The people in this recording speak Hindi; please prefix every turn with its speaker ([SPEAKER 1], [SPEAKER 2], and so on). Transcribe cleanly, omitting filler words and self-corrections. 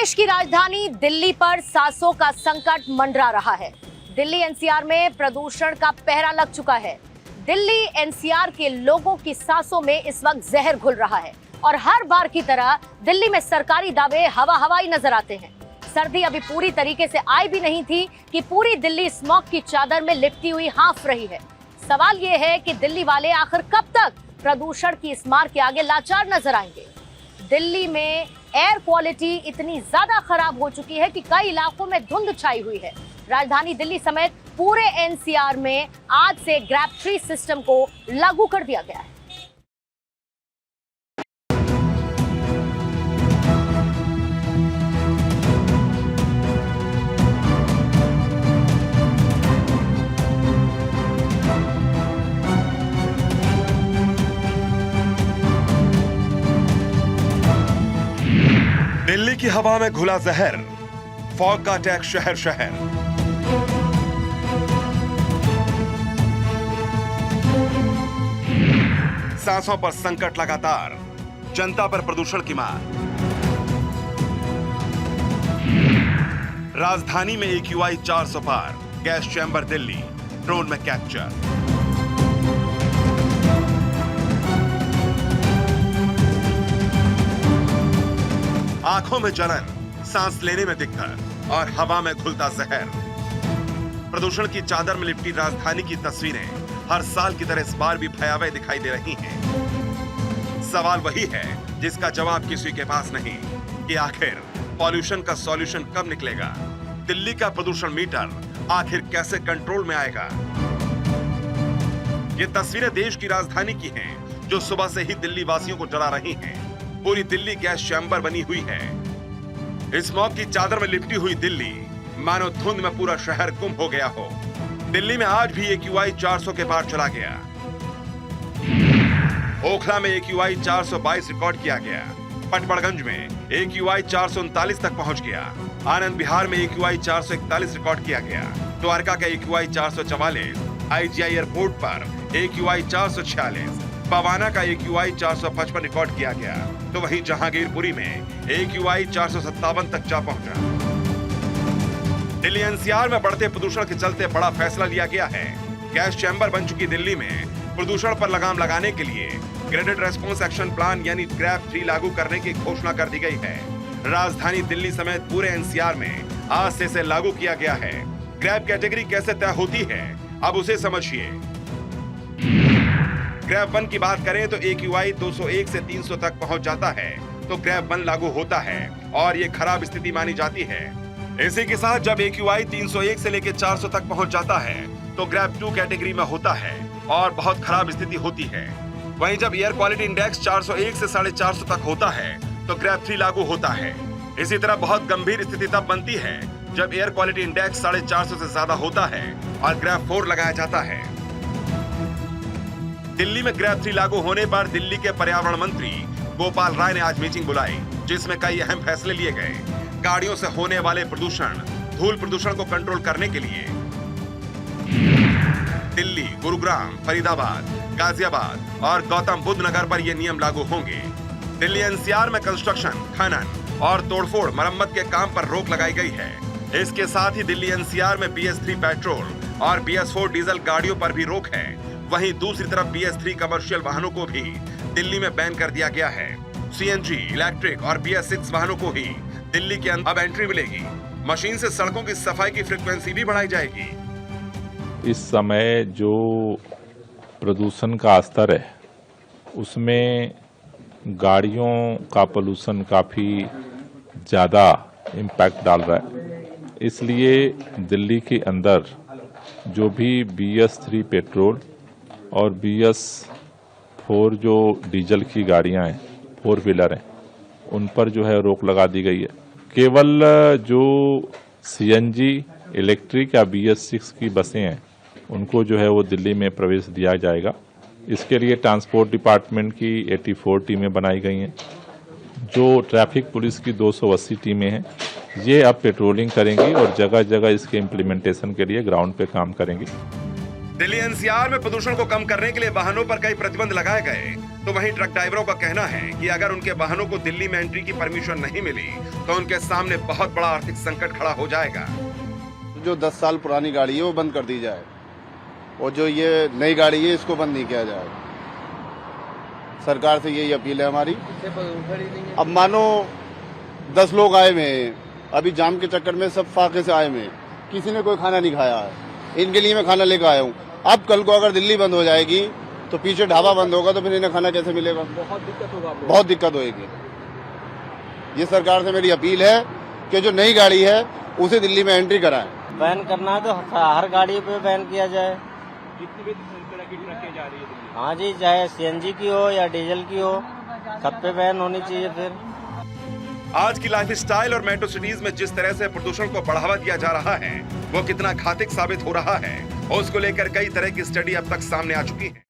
[SPEAKER 1] देश की राजधानी दिल्ली पर सांसों का संकट मंडरा रहा है। दिल्ली एनसीआर में प्रदूषण का पहरा लग चुका है। दिल्ली एनसीआर के लोगों की सांसों में इस वक्त जहर घुल रहा है और हर बार की तरह दिल्ली में सरकारी दावे हवाई नजर आते हैं। सर्दी अभी पूरी तरीके से आई भी नहीं थी कि पूरी दिल्ली स्मॉग की चादर में लिपटी हुई हाँफ रही है। सवाल ये है कि दिल्ली वाले आखिर कब तक प्रदूषण की इस मार के आगे लाचार नजर आएंगे। दिल्ली में एयर क्वालिटी इतनी ज्यादा खराब हो चुकी है कि कई इलाकों में धुंध छाई हुई है। राजधानी दिल्ली समेत पूरे एनसीआर में आज से ग्रैब ट्री सिस्टम को लागू कर दिया गया है।
[SPEAKER 2] दिल्ली की हवा में घुला जहर, फॉग का अटैक शहर शहर। सांसों पर संकट लगातार, जनता पर प्रदूषण की मार। राजधानी में AQI 400 पार, गैस चैम्बर दिल्ली, ड्रोन में कैप्चर। आंखों में जलन, सांस लेने में दिक्कत और हवा में घुलता जहर। प्रदूषण की चादर में लिपटी राजधानी की तस्वीरें हर साल की तरह इस बार भी भयावह दिखाई दे रही हैं। सवाल वही है जिसका जवाब किसी के पास नहीं कि आखिर पॉल्यूशन का सॉल्यूशन कब निकलेगा। दिल्ली का प्रदूषण मीटर आखिर कैसे कंट्रोल में आएगा। ये तस्वीरें देश की राजधानी की हैं, जो सुबह से ही दिल्ली वासियों को जला रही हैं। पूरी दिल्ली गैस चैम्बर बनी हुई है। स्मॉग की चादर में लिपटी हुई दिल्ली मानो धुंध में पूरा शहर गुम हो गया हो। दिल्ली में आज भी AQI 400 के पार चला गया। ओखला में AQI 422 रिकॉर्ड किया गया। पटपड़गंज में AQI 439 तक पहुंच गया। आनंद विहार में AQI 441 रिकॉर्ड किया गया। द्वारका का AQI 444, IGI एयरपोर्ट पर AQI 446, बवाना का AQI 455 रिकॉर्ड किया गया। तो वहीं जहांगीरपुरी में AQI 457 तक जा पहुंचा। दिल्ली एनसीआर में बढ़ते प्रदूषण के चलते बड़ा फैसला लिया गया है। गैस चैम्बर बन चुकी दिल्ली में प्रदूषण पर लगाम लगाने के लिए ग्रेडेड रेस्पॉन्स एक्शन प्लान यानी ग्रैब 3 लागू करने की घोषणा कर दी गई है। राजधानी दिल्ली समेत पूरे एनसीआर में आज से इसे लागू किया गया है। ग्रैब कैटेगरी कैसे तय होती है, अब उसे समझिए। ग्रैब 1 की बात करें तो AQI 201 से 300 तक पहुंच जाता है तो ग्रैब 1 लागू होता है और ये खराब स्थिति मानी जाती है। इसी के साथ जब AQI 301 से लेकर 400 तक पहुंच जाता है तो ग्रैब 2 कैटेगरी में होता है और बहुत खराब स्थिति होती है। वहीं जब एयर क्वालिटी इंडेक्स 401 से 450 तक होता है तो ग्रैब 3 लागू होता है। इसी तरह बहुत गंभीर स्थिति तब बनती है जब एयर क्वालिटी इंडेक्स 450 से ज्यादा होता है और ग्रैब 4 लगाया जाता है। दिल्ली में ग्रैब 3 लागू होने पर दिल्ली के पर्यावरण मंत्री गोपाल राय ने आज मीटिंग बुलाई, जिसमें कई अहम फैसले लिए गए। गाड़ियों से होने वाले प्रदूषण, धूल प्रदूषण को कंट्रोल करने के लिए दिल्ली, गुरुग्राम, फरीदाबाद, गाजियाबाद और गौतम बुद्ध नगर पर ये नियम लागू होंगे। दिल्ली एनसीआर में कंस्ट्रक्शन, खनन और तोड़फोड़ मरम्मत के काम पर रोक लगाई गई है। इसके साथ ही दिल्ली एनसीआर में BS3 पेट्रोल और BS4 डीजल गाड़ियों पर भी रोक है। वहीं दूसरी तरफ BS3 कमर्शियल वाहनों को भी दिल्ली में बैन कर दिया गया है। CNG, इलेक्ट्रिक और BS6 वाहनों को ही दिल्ली के अंदर अब एंट्री मिलेगी। मशीन से सड़कों की सफाई की फ्रीक्वेंसी भी बढ़ाई जाएगी।
[SPEAKER 3] इस समय जो प्रदूषण का स्तर है उसमें गाड़ियों का पोल्यूशन काफ़ी ज़्यादा इम्पैक्ट डाल रहा है। इसलिए दिल्ली के अंदर जो भी BS3 पेट्रोल और BS4 जो डीजल की गाड़ियां हैं, 4 व्हीलर हैं, उन पर जो है रोक लगा दी गई है। केवल जो CNG, इलेक्ट्रिक या BS6 की बसें हैं उनको जो है वो दिल्ली में प्रवेश दिया जाएगा। इसके लिए ट्रांसपोर्ट डिपार्टमेंट की 84 टीमें बनाई गई हैं। जो ट्रैफिक पुलिस की 280 टीमें हैं, ये अब पेट्रोलिंग करेंगी और जगह जगह इसके इम्प्लीमेंटेशन के लिए ग्राउंड पे काम करेंगी।
[SPEAKER 2] दिल्ली एनसीआर में प्रदूषण को कम करने के लिए वाहनों पर कई प्रतिबंध लगाए गए, तो वहीं ट्रक ड्राइवरों का कहना है कि अगर उनके वाहनों को दिल्ली में एंट्री की परमिशन नहीं मिली तो उनके सामने बहुत बड़ा आर्थिक संकट खड़ा हो जाएगा।
[SPEAKER 4] जो 10 साल पुरानी गाड़ी है वो बंद कर दी जाए और जो ये नई गाड़ी है इसको बंद नहीं किया जाए। सरकार से यही अपील है हमारी। अब मानो 10 लोग आए हुए हैं, अभी जाम के चक्कर में सब फाके से आए हुए हैं, किसी ने कोई खाना नहीं खाया है, इनके लिए मैं खाना लेकर आया हूँ। अब कल को अगर दिल्ली बंद हो जाएगी तो पीछे ढाबा बंद होगा तो फिर इन्हें खाना कैसे मिलेगा? बहुत दिक्कत होगा, बहुत दिक्कत होगी। ये सरकार से मेरी अपील है कि जो नई गाड़ी है उसे दिल्ली में एंट्री कराएं।
[SPEAKER 5] बैन करना है तो हर गाड़ी पे बैन किया जाए।
[SPEAKER 6] जितनी भी तरह की ट्रकें जा रही है दिल्ली।
[SPEAKER 5] हाँ जी, चाहे सीएनजी की हो या डीजल की हो, सब पे बैन होनी चाहिए। फिर
[SPEAKER 2] आज की लाइफस्टाइल और मेट्रो सिटीज में जिस तरह से प्रदूषण को बढ़ावा दिया जा रहा है वो कितना घातक साबित हो रहा है, उसको लेकर कई तरह की स्टडी अब तक सामने आ चुकी है।